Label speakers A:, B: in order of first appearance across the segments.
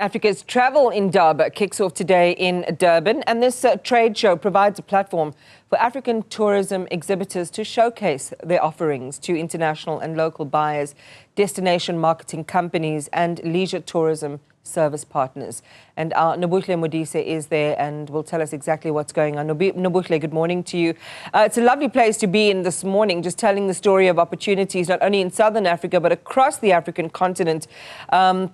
A: Africa's Travel Indaba kicks off today in Durban, and this trade show provides a platform for African tourism exhibitors to showcase their offerings to international and local buyers, destination marketing companies and leisure tourism service partners. And our Nobuhle Modise is there and will tell us exactly what's going on. Nobuhle, good morning to you. It's a lovely place to be in this morning, just telling the story of opportunities not only in Southern Africa but across the African continent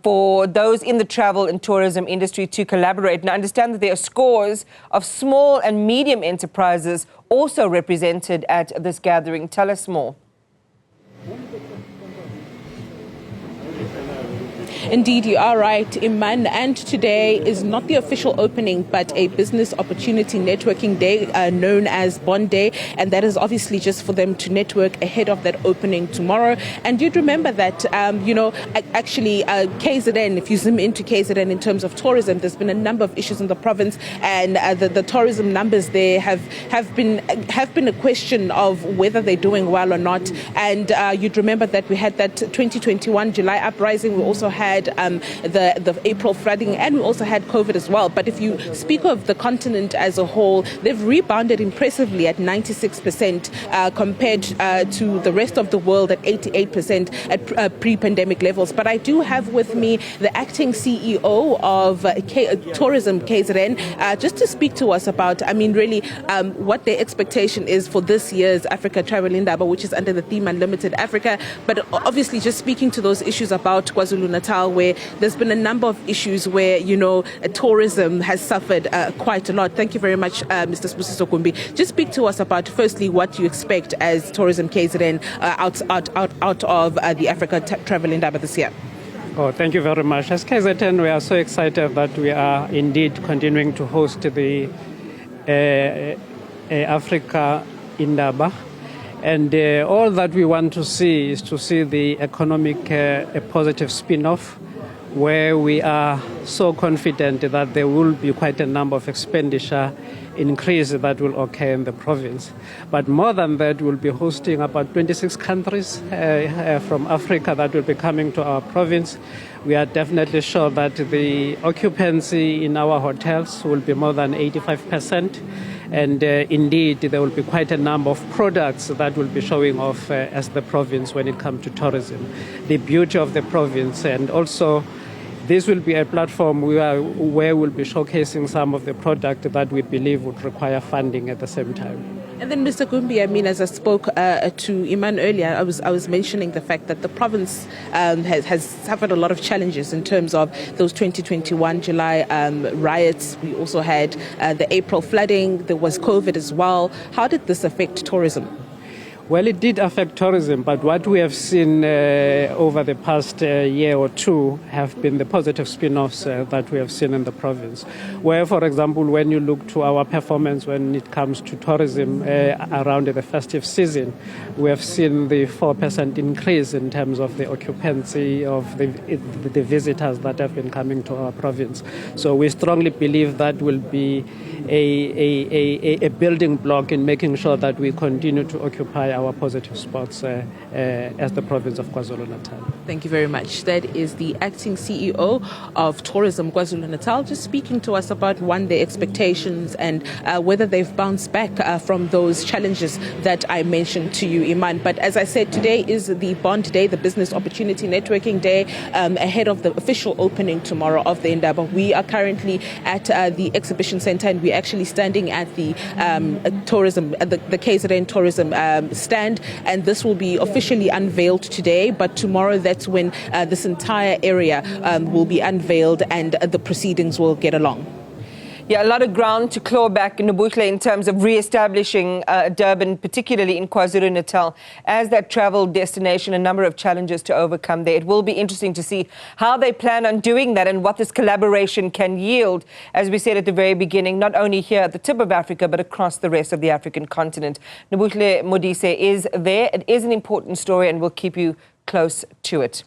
A: for those in the travel and tourism industry to collaborate. And I understand that there are scores of small and medium enterprises also represented at this gathering. Tell us more.
B: Indeed, you are right, Iman. And today is not the official opening, but a business opportunity networking day known as Bond Day. And that is obviously just for them to network ahead of that opening tomorrow. And you'd remember that, actually KZN, if you zoom into KZN in terms of tourism, there's been a number of issues in the province. And the tourism numbers there have been a question of whether they're doing well or not. And you'd remember that we had that 2021 July uprising. We also had the April flooding, and we also had COVID as well. But if you speak of the continent as a whole, they've rebounded impressively at 96% compared to the rest of the world at 88% at pre-pandemic levels. But I do have with me the acting CEO of Tourism KZN just to speak to us about, what their expectation is for this year's Africa Travel Indaba, which is under the theme Unlimited Africa. But obviously just speaking to those issues about KwaZulu-Natal, where there's been a number of issues where, tourism has suffered quite a lot. Thank you very much, Mr. Spusiso Kumbi. Just speak to us about, firstly, what you expect as Tourism KZN out of the Africa Travel Indaba this year.
C: Oh, thank you very much. As KZN, we are so excited that we are indeed continuing to host the Africa Indaba. And all that we want to see is to see the economic a positive spin-off, where we are so confident that there will be quite a number of expenditure increase that will occur in the province. But more than that, we'll be hosting about 26 countries from Africa that will be coming to our province. We are definitely sure that the occupancy in our hotels will be more than 85%. And indeed, there will be quite a number of products that will be showing off as the province when it comes to tourism. The beauty of the province, and also this will be a platform where we'll be showcasing some of the product that we believe would require funding at the same time.
B: And then, Mr. Gumbi, as I spoke to Iman earlier, I was mentioning the fact that the province has suffered a lot of challenges in terms of those 2021 July riots. We also had the April flooding. There was COVID as well. How did this affect tourism?
C: Well, it did affect tourism, but what we have seen over the past year or two have been the positive spin-offs that we have seen in the province. Where, for example, when you look to our performance when it comes to tourism around the festive season, we have seen the 4% increase in terms of the occupancy of the visitors that have been coming to our province. So we strongly believe that will be a building block in making sure that we continue to occupy our positive spots as the province of KwaZulu-Natal.
B: Thank you very much. That is the acting CEO of Tourism KwaZulu-Natal, just speaking to us about, their expectations and whether they've bounced back from those challenges that I mentioned to you, Iman. But as I said, today is the Bond Day, the Business Opportunity Networking Day, ahead of the official opening tomorrow of the Indaba. We are currently at the exhibition center, and we're actually standing at the the KZN Tourism stand, and this will be officially unveiled today, but tomorrow that's when this entire area will be unveiled and the proceedings will get along.
A: Yeah, a lot of ground to claw back, Nobuhle, in terms of re-establishing Durban, particularly in KwaZulu-Natal, as that travel destination, a number of challenges to overcome there. It will be interesting to see how they plan on doing that and what this collaboration can yield, as we said at the very beginning, not only here at the tip of Africa, but across the rest of the African continent. Nobuhle Modise is there. It is an important story, and we'll keep you close to it.